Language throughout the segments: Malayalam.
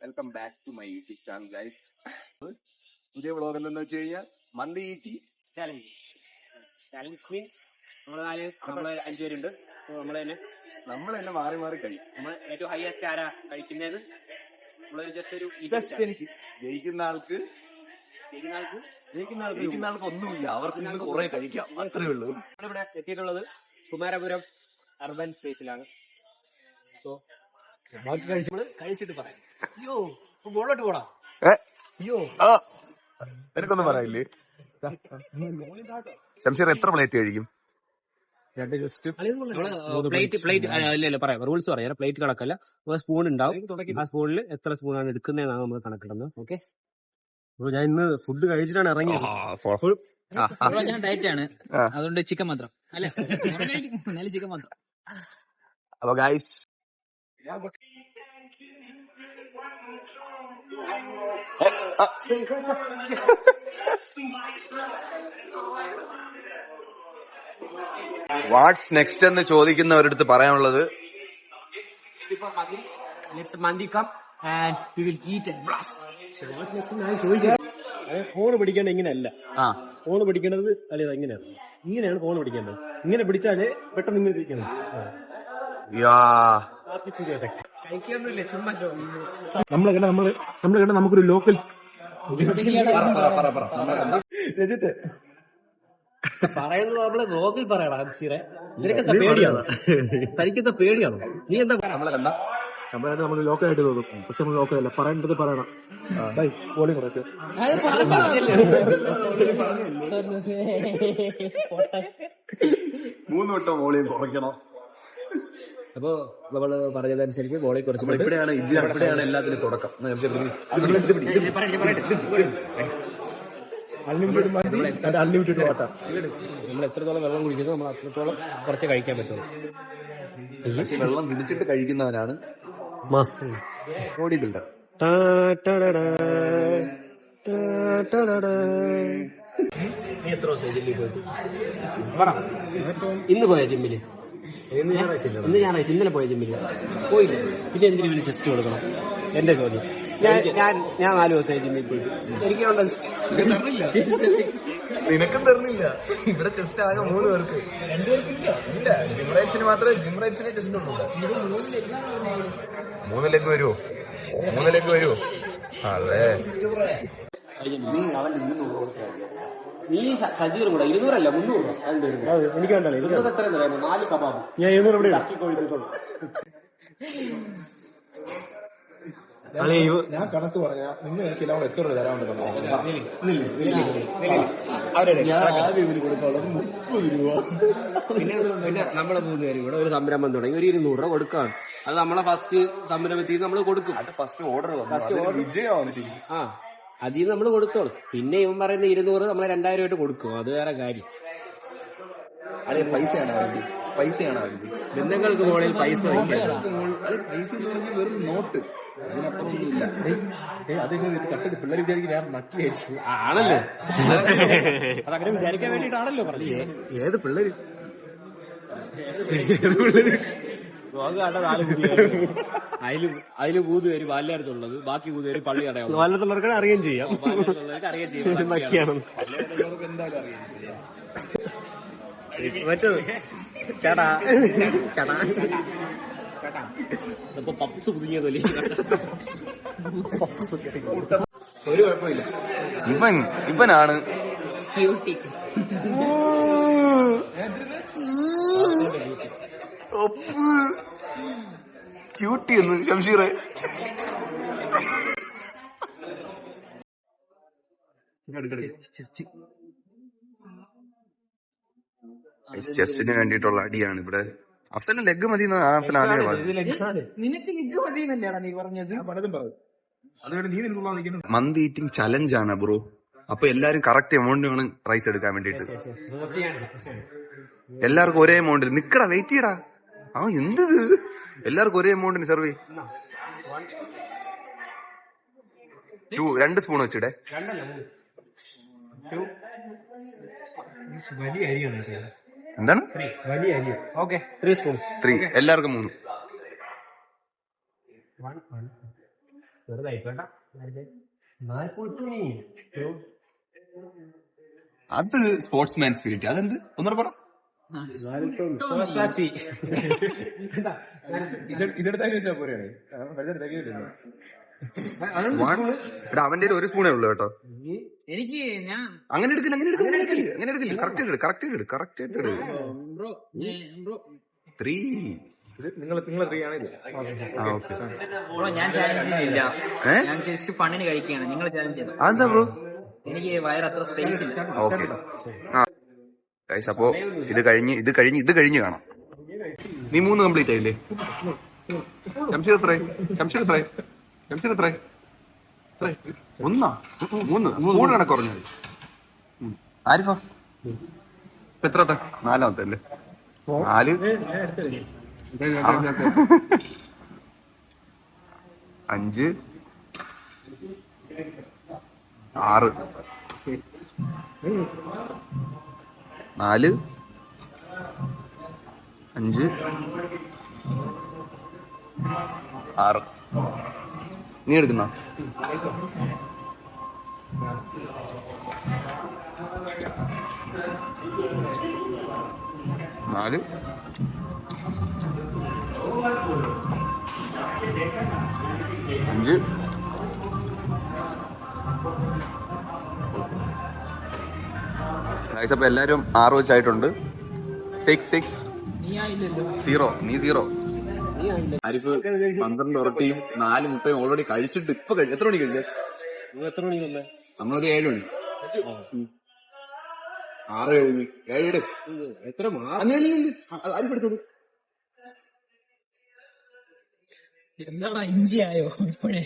Welcome back to my YouTube channel guys. പുതിയ വ്ളോഗ് എന്താണെന്ന് വെച്ച് കഴിഞ്ഞാൽ മന്തി ഈറ്റി ചാലഞ്ച്. ചാലഞ്ച് മീൻസ് നമ്മള് 5 പേരുണ്ട്. നമ്മൾ തന്നെ മാറി മാറി കഴിയും. നമ്മൾ ഏറ്റവും ഹയസ്റ്റ് ആരാ കഴിക്കുന്നത് നമ്മളൊരു ജസ്റ്റ് എനിക്ക് ജയിക്കുന്ന ആൾക്ക് ഒന്നുമില്ല, അവർക്ക് ഇന്ന് കുറെ കഴിക്കാം, അത്രേ ഉള്ളൂ. നമ്മളിവിടെ എത്തിയിട്ടുള്ളത് കുമാരപുരം അർബൻ സ്പേസിലാണ്. സോ ബാക്കി കഴിച്ചിട്ട് പറയാം. അയ്യോ ബോളോട്ട് പോടാ. അയ്യോ എനിക്കൊന്നും പറയാനില്ലേ? ശംഷീർ എത്ര പ്ലേറ്റ് കഴിക്കും? പ്ലേറ്റ് പറയാം, റൂൾസ് പറയാം. പ്ലേറ്റ് കണക്കല്ല, സ്പൂൺ ഉണ്ടാവും. ആ സ്പൂണിൽ എത്ര സ്പൂണാണ് എടുക്കുന്നതെന്നാണ് നമ്മൾ കണക്കിടുന്നത്. ഓക്കെ, ഞാൻ ഇന്ന് ഫുഡ് കഴിച്ചിട്ടാണ് ഇറങ്ങിയത്. ഞാൻ ഡയറ്റ് ആണ്, അതുകൊണ്ട് ചിക്കൻ മാത്രം അല്ലെ, ചിക്കൻ മാത്രം. അപ്പൊ ഗൈസ് വാട്ട്സ് നെക്സ്റ്റ് എന്ന് ചോദിക്കുന്നവരടുത്ത് പറയാനുള്ളത് ഫോണ് പിടിക്കേണ്ടത് ഇങ്ങനെയല്ല. ഫോണ് പിടിക്കേണ്ടത് അല്ലെ ഇങ്ങനെയാണ്. ഇങ്ങനെയാണ് ഫോൺ പിടിക്കേണ്ടത്. ഇങ്ങനെ പിടിച്ചാല് പെട്ടെന്ന് ഇങ്ങനെ ഇരിക്കണം. നമ്മളെ കണ്ട നമുക്കൊരു ലോക്കൽ രജിത്ത് പറയുന്നത് നമ്മള് ലോക്കൽ പറയണം. അംശീറെ നിനക്കെന്താ പേടിയാണോ? തനിക്കെന്താ പേടിയാണോ? നീ എന്താ നമ്മളെ കണ്ട നമ്മൾ ലോക്കലായിട്ട് തോന്നും, പക്ഷെ നമ്മൾ ലോക്കലല്ല. പറയേണ്ടത് പറയണം. പോളി കുറച്ച് 3 വട്ടം വോളിയം കുറയ്ക്കണം. അപ്പൊ നമ്മള് പറഞ്ഞതനുസരിച്ച് ബോളി കുറച്ച് ഇവിടെയാണ് എല്ലാത്തിനും തുടക്കം. Unlimited water. നമ്മൾ എത്രത്തോളം വെള്ളം കുടിക്കുന്നു നമ്മൾ അത്രത്തോളം കുറച്ച് കഴിക്കാൻ പറ്റുള്ളൂ. വെള്ളം പിടിച്ചിട്ട് കഴിക്കുന്നവനാണ് ബോഡി ബിൽഡർ. നീ എത്ര ദിവസം ജിമ്മിൽ പോയിട്ട്? ഇന്ന് പോയ ജിമ്മില്? ഇന്ന് ഞായറാഴ്ച. ഇന്നലെ പോയ ജിമ്മില് പോയില്ല, പിന്നെ എന്തിനു വേണ്ടി ടെസ്റ്റ് കൊടുക്കണം? എന്റെ ചോദ്യം. ഞാൻ 4 ദിവസമായി ജിമ്മിൽ പോയിട്ട്. എനിക്കുണ്ടോ? നിനക്കും തരുന്നില്ല. ഇവിടെ ടെസ്റ്റ് ആകെ 3 പേർക്ക്. ഇല്ല, ജിം റൈറ്റ്സിന് മാത്രമേ ടെസ്റ്റ് ഉള്ളൂ. 3 ലെഗ് വരുമോ? അതെ. നീ അവന്റെ 200 നീ സജീവം കൂടെ 200 അല്ല 300 എനിക്ക് വേണ്ടല്ലോ. എത്ര 4 കബാബ് ഞാൻ 200 ഇവിടെ ഞാൻ കണക്ക് പറഞ്ഞാ നിങ്ങൾ എനിക്ക് എത്ര രൂപ തരാൻ പിന്നെ നമ്മളെ 3 പേരും കൂടെ ഒരു സംരംഭം തുടങ്ങി ഒരു 200 രൂപ കൊടുക്കാണ്. അത് നമ്മളെ ഫസ്റ്റ് സംരംഭത്തിൽ നമ്മൾ കൊടുക്കും. ഫസ്റ്റ് ഓർഡർ വിജയമാണ് ശരി. അതിൽ നമ്മൾ കൊടുത്തോളൂ. പിന്നെ ഇവൻ പറയുന്ന 200 നമ്മളെ 2000 ആയിട്ട് കൊടുക്കും. അത് വേറെ കാര്യം. അതെ, പൈസയാണ് ബന്ധങ്ങൾക്ക് മുകളിൽ പൈസ പൈസ വെറും നോട്ട്, അതിനപ്പുറമൊന്നുമില്ല. കട്ടിട്ട് പിള്ളേർ വിചാരിക്കും ഞാൻ നക്കി അയച്ചു ആണല്ലോ. അതങ്ങനെ വിചാരിക്കാൻ വേണ്ടിയിട്ടാണല്ലോ പറഞ്ഞത്. ഏത് പിള്ളേര്? അതില് 3 പേര് ബാല്യാർത്ഥമുള്ളത്, ബാക്കി 3 പേര് പള്ളി അടയാളം. ബാല്യത്തുള്ളവർക്ക് അറിയാൻ ചെയ്യാം. എന്തായാലും അറിയാം. മറ്റത് ചേട്ടാ ഇപ്പൊ പപ്സ് പുതുങ്ങിയതല്ലേ? ഒരു കുഴപ്പമില്ല. ഇവനാണ് ക്യൂട്ടി എന്ന് ശംഷീറെ. ചെസ്റ്റിന് വേണ്ടിയിട്ടുള്ള അടിയാണ് ഇവിടെ. അഫ്സലിന് ലെഗ് മതി. നിനക്ക് ലിഗ് മതിയെന്നല്ലേടാ നീ പറഞ്ഞത്? മന്തി ഈറ്റിംഗ് ചലഞ്ച് ആണ് ബ്രോ. അപ്പൊ എല്ലാരും കറക്റ്റ് എമൗണ്ട് വേണം റൈസ് എടുക്കാൻ വേണ്ടിട്ട്. എല്ലാവർക്കും ഒരേ എമൗണ്ടിൽ നിക്കടാ, വെയിറ്റ് ചെയ്യടാ. എന്ത് എല്ലാവർക്കും ഒരേ എമൗണ്ടിന് സെർവ് 2 സ്പൂൺ വെച്ചിടെ. എന്താണ്? 3 സ്പൂൺ. 3 എല്ലാവർക്കും 3. അത് സ്പോർട്സ്മാൻ സ്പിരിറ്റ്. അതെന്ത് ഒന്നുകൂടെ പറ. എടാ അവന്റെ ഒരു സ്പൂണേ ഉള്ളു കേട്ടോ. എനിക്ക് ഞാൻ അങ്ങനെ എടുക്കില്ല. കറക്റ്റ് ആയിട്ട് ഇട്. ബ്രോ 3. നിങ്ങളെ 3 ആണില്ല. ബ്രോ ഞാൻ ചാലഞ്ച് ചെയ്യില്ല. ഞാൻ ജസ്റ്റ് ഫണ്ണിന് കഴിക്കുകയാണ്. നിങ്ങൾ ചാലഞ്ച് ചെയ്യണം. അതെന്താ ബ്രോ? എനിക്ക് വയറ് അത്ര സ്പേസ് ഇല്ല. ഓക്കെ. അപ്പോ ഇത് കഴിഞ്ഞ് കാണാം. നീ 3 കംപ്ലീറ്റ് ആയില്ലേ? ശംഷീർ എത്രയായി? 1 സ്പൂൺ കണക്ക് കുറഞ്ഞത്. ആരിഫ ഇപ്പൊ എത്രത്തെ? 4-മത്തെ അല്ലേ? 4 5 6 4 5 6. നീ എടുക്കുന്ന 4 5 അപ്പൊ എല്ലാരും 6 വെച്ചായിട്ടുണ്ട്. 6 0. നീ 0. ആരിഫ് 12 ഉറട്ടിയും 4 മുട്ടയും ഓൾറെഡി കഴിച്ചിട്ട് ഇപ്പൊ എത്ര മണി കഴിച്ചത്? എത്ര മണിക്ക് വന്നേ? നമ്മളൊരു 7 മണി. 6 കഴിഞ്ഞ് 7 എത്ര ആരിഫ് എടുത്തോളൂ. എന്താടാ ഇഞ്ചി ആയോ ഇപ്പോഴേ?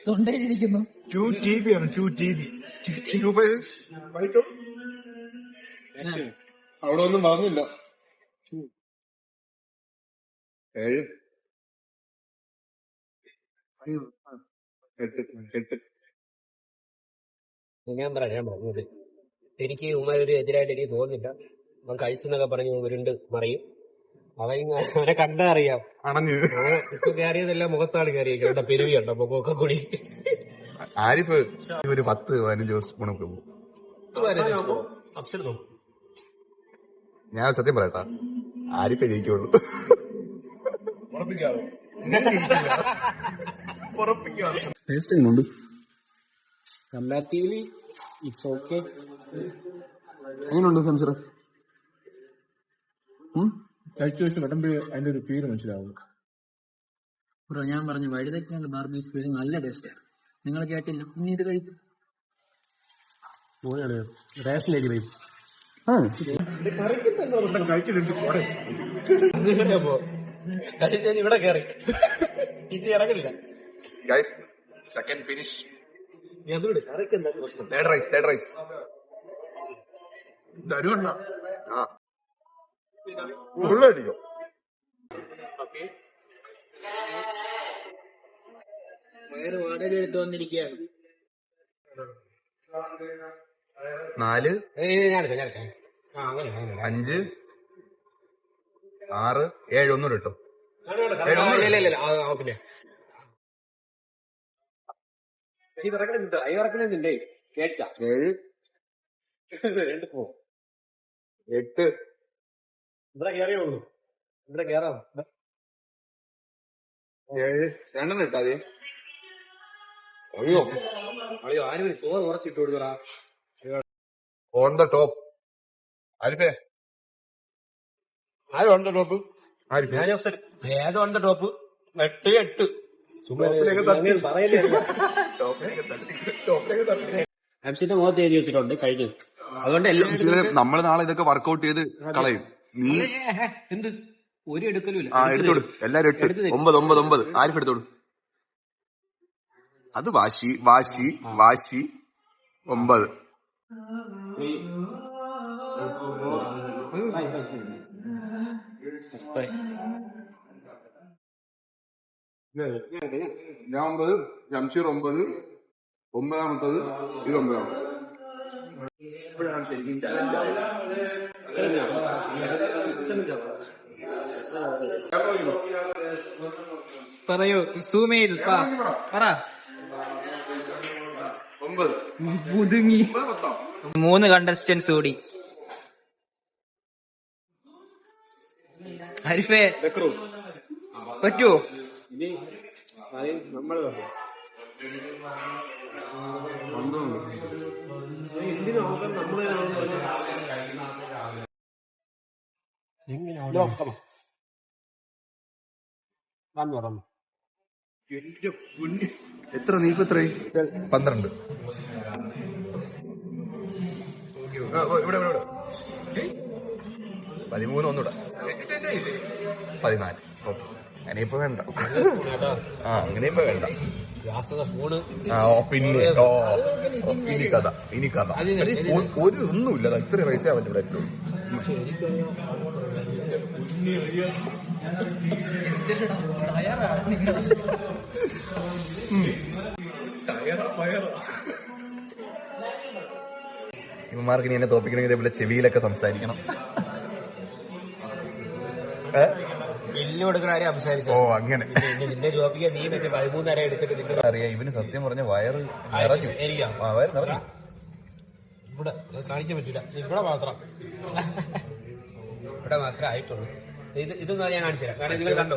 തൊണ്ടയിലിരിക്കുന്നു. 2 TB ആണ്. 2 TB. അവിടെ ഒന്നും പറഞ്ഞില്ല. 7 8. ഞാൻ പറഞ്ഞത് എനിക്ക് ഉമ്മാരൊരു എതിരായിട്ട് എനിക്ക് തോന്നുന്നില്ല. അവൻ കഴിച്ചെന്നൊക്കെ പറഞ്ഞ് ഉരുണ്ട് മറിയും. അവനെ കണ്ടാ അറിയാം. ഇപ്പൊ കയറിയതെല്ലാം മുഖത്താണ് കയറിയിരിക്കും. അവിടെ പെരുവി ഉണ്ടോ മുഖമൊക്കെ കൂടി. ആരിഫ് ഒരു 10-15 സ്പൂണൊക്കെ പോകും. ഞാൻ സത്യം പറയട്ടാ, ആരിഫേ ജയിക്കുള്ളൂ. ടേസ്റ്റ് എങ്ങനെയുണ്ട്? Comparatively it's okay. എങ്ങനെയുണ്ട് സംസാര? കഴിച്ചു വെച്ച് വിടമ്പ് അതിന്റെ ഒരു പേര് മനസ്സിലാവും. ബ്രോ ഞാൻ പറഞ്ഞു വഴുതക്കാണ്ട് ബാർബിക്യൂ നല്ല ടേസ്റ്റാണ്. നിങ്ങൾ കേട്ടില്ല, ഇനി ഇത് കഴിക്കും. റേഷനിലേക്ക് വരും. കഴിച്ചാൽ ഇവിടെ കയറി ഇത് ഇറങ്ങില്ല. Guys second finish. Third rice തരുവണ്ണ ഉള്ളടിക്കോ. വയറ് വാടക എടുത്തു വന്നിരിക്കുകയാണ്. 4 5 6 7 ഒന്നുകൂടെ ഇട്ടോ. പിന്നെ ഇറക്കുന്നുണ്ടേ കേട്ടാ 7 8 ഇവിടെ കയറിയുള്ളൂ. ഇവിടെ കയറാം. 7 രണ്ടെണ്ണം ഇട്ടാ മതി. അയ്യോ ആരും ചോറ് കുറച്ചിട്ട് കൊടുക്കടാ. ഓൺ ദ ടോപ്പ് ആരിഫേ. ആരും ഓൺ ദ ടോപ്പ്. ഏത് ഓൺ ദ ടോപ്പ്? 8 ഹംസിന്റെ മുഖത്ത് എഴുതി വെച്ചിട്ടുണ്ട് കഴിഞ്ഞു. അതുകൊണ്ട് എല്ലാം നമ്മൾ നാളെ ഇതൊക്കെ വർക്ക്ഔട്ട് ചെയ്ത് കളയും. നീ എന്ത് ഒരു എടുക്കലുമില്ല. എടുത്തോളൂ എല്ലാരും 8 9 ആരിഫ് എടുത്തോളൂ. അത് വാശി 9. ഞാൻ 9, ജംഷീർ 9, 9-മത്തത് ഇത് 9. ഇപ്പോഴാണ് ശരിക്കും ചലഞ്ച്. പറയൂ, സൂം ചെയ്ത് പറ. 9 മുതുങ്ങി. 3 കണ്ടസ്റ്റന്റ്സ് കൂടി. ഹരിഫേ പറ്റുമോ? നമ്മൾ എന്തിനും അവസരം നമ്മളെ എത്ര നീക്കും എത്രയായി? 12. ഇവിടെ 13 ഒന്നുകൂടെ 14. ഓക്കെ, അങ്ങനെയിപ്പോ വേണ്ട. അങ്ങനെയിപ്പോ വേണ്ട. സ്പൂണ് പിന്നെ ഇനി കഥ ഒരു ഒന്നുമില്ല. ഇത്ര പൈസ അവന്റെ ഇവിടെ ഏറ്റവും ഇവന്മാർക്ക് ഇനി എന്നെ തോപ്പിക്കണമെങ്കിൽ ഇതേപോലെ ചെവിയിലൊക്കെ സംസാരിക്കണം. ബില്ല് കൊടുക്കണ കാര്യം സംസാരിച്ചു. ഓ അങ്ങനെ നിന്റെ ജോബിക്ക് നീ മറ്റേ 13 അര എടുത്തിട്ട് നിന്റെ അറിയാം. ഇവന് സത്യം പറഞ്ഞ വയറ് നിറഞ്ഞു. എനിക്കാ വയറ് നിറഞ്ഞു. ഇവിടെ കാണിക്കാൻ പറ്റില്ല, ഇവിടെ മാത്രം. ഇവിടെ മാത്രമേ ആയിട്ടുള്ളൂ. ഇതൊന്നും ഞാൻ കാണിച്ചു തരാം. കാരണം നിങ്ങൾ കണ്ടോ,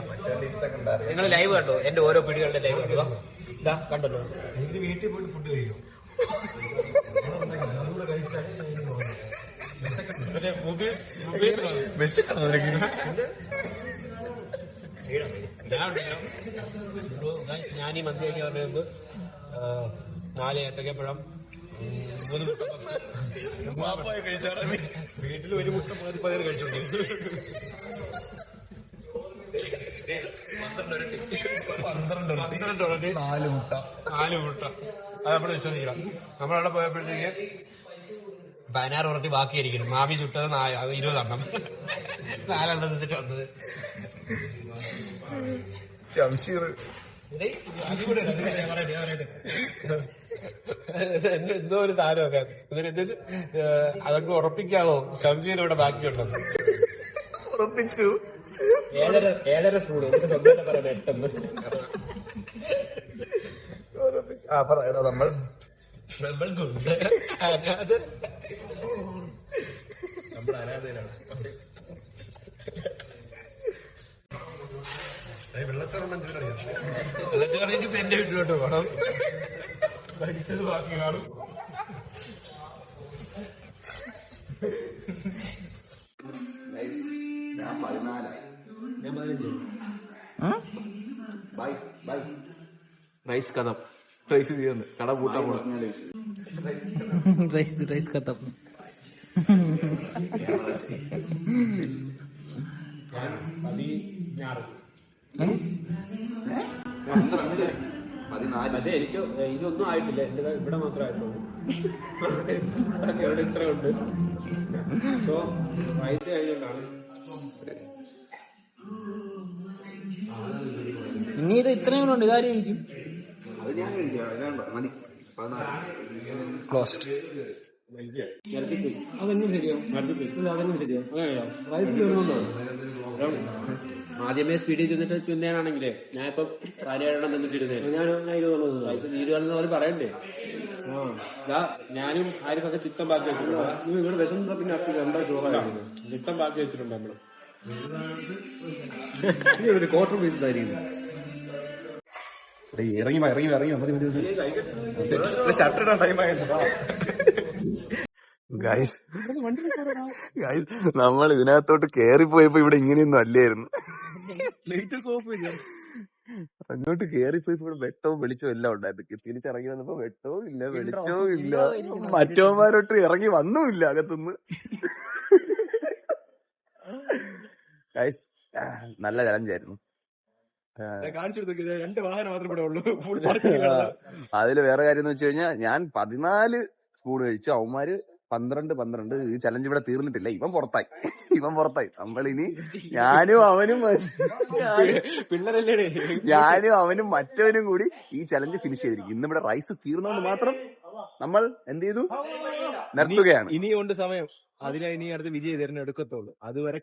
നിങ്ങൾ ലൈവ് കണ്ടോ? എന്റെ ഓരോ പീടികളുടെ ലൈവ് കണ്ടോ? ഇതാ കണ്ടല്ലോ. എനിക്ക് വീട്ടിൽ പോയിട്ട് ഫുഡ് കഴിക്കും. ഞാൻ ഈ മന്തി കഴിക്കാൻ പറയുമ്പോ 4 ഏത്തക്കപ്പഴം, 3 മുട്ട കഴിച്ചാൽ വീട്ടിൽ ഒരു മുട്ട 10 കഴിച്ചോണ്ട് 12 4 മുട്ട. അത് നമ്മൾ വിശ്വസിക്കണം. നമ്മളവിടെ പോയപ്പോഴത്തേക്ക് 16 ഉറട്ടി ബാക്കിയായിരിക്കും. മാമി ചുട്ടത് 20 എണ്ണം. 4 എണ്ണം തിന്നിട്ട് വന്നത്. ശംഷീർ എന്തോ ഒരു സാധനമൊക്കെ ഇതിന് അതൊക്കെ ഉറപ്പിക്കാവോ? ശംഷീർ ഇവിടെ ബാക്കിയുണ്ടെന്ന് ഉറപ്പിച്ചു. 7.5 സ്പൂൺ. എന്നിട്ട് സ്വന്തം പറയാൻ 8 പറയണോ നമ്മൾ അനാഥയിലാണ്. പക്ഷെ വെള്ളച്ചോറും വെള്ളച്ചോറിന് എന്റെ വീട്ടിലോട്ട് പോകണം. കഴിച്ചത് ബാക്കി കാണും. ഞാൻ 14. ഞാൻ 15. ബൈ റൈസ് കഥ റൈസ് ചെയ്യുന്നു. കട പൂട്ടാൻ പോകണം. റൈസ് കത്തം. 14. പക്ഷെ എനിക്ക് ഇതൊന്നും ആയിട്ടില്ല. എന്റെ ഇവിടെ മാത്രമേ ആയിട്ടുള്ളൂ. ഇവിടെ ഇത്ര ഉണ്ട്. സോ പൈസ കഴിഞ്ഞോണ്ടാണ്. ഇനി ഇത് ഇത്രയും ഉണ്ട് കാര്യം കഴിക്കും. അത് ഞാൻ കഴിക്കാം. മതി. 14. ക്ലോസ്ഡ്. അതെങ്ങനെ ശരിയാവും? അതെങ്ങനെ ശരിയാവും? റൈസ് തീർന്നോ? ആദ്യമേ സ്പീഡിൽ ചെന്നിട്ട് ചുന്നാണെങ്കിലേ ഞാൻ ഇപ്പൊ 17 നിന്നിട്ടിരുന്നേ. ഞാൻ പൈസ തീരുവാണെന്ന് അവർ പറയണ്ടേ? ഞാനും ആരിഫൊക്കെ ചിക്കൻ ബാക്കി വെച്ചിട്ടുണ്ട്. ഇവിടെ വിശന്ന പിന്നെ എന്താ ചോറായിരുന്നു? ചിക്കൻ ബാക്കി വെച്ചിട്ടുണ്ട് നമ്മള്. ഒരു ക്വാർട്ടർ പീസ് ആയിരിക്കും. ഇറങ്ങി ഷട്ടറിടാൻ ടൈം ആയിരുന്നു. ഗൈസ് നമ്മൾ ഇതിനകത്തോട്ട് കേറിപ്പോയപ്പോ ഇവിടെ ഇങ്ങനെയൊന്നും അല്ലായിരുന്നു. അങ്ങോട്ട് കേറിപ്പോയപ്പോ ഇവിടെ വെട്ടവും വെളിച്ചവും എല്ലാം ഉണ്ടായിരുന്നു. തിരിച്ചിറങ്ങി വന്നപ്പോ വെട്ടവും ഇല്ല, വെളിച്ചവും ഇല്ല, മറ്റവന്മാരോട്ട് ഇറങ്ങി വന്നുമില്ല അകത്തുനിന്ന്. ഗൈസ് നല്ല ചലഞ്ചായിരുന്നു. കാണിച്ചു കൊടുത്തു. 2 വാഹനം മാത്രമേ ഇവിടെ ഉള്ളൂ. അതില് വേറെ കാര്യം എന്ന് വെച്ച് കഴിഞ്ഞാൽ ഞാൻ 14 സ്പൂൺ കഴിച്ചു. അവന്മാര് 12. ഈ ചലഞ്ച് ഇവിടെ തീർന്നിട്ടില്ല. ഇവൻ പുറത്തായി. നമ്മളിനി ഞാനും അവനും പിള്ളേരല്ലേ മറ്റവനും കൂടി ഈ ചലഞ്ച് ഫിനിഷ് ചെയ്തിരിക്കും. ഇന്നിവിടെ റൈസ് തീർന്നുകൊണ്ട് മാത്രം നമ്മൾ എന്ത് ചെയ്തു? നിർത്തുകയാണ്. ഇനിയുണ്ട് സമയം. അതിനാ ഇനി അടുത്ത് വിജയ് തിരഞ്ഞെടുക്കത്തുള്ളൂ. അതുവരെ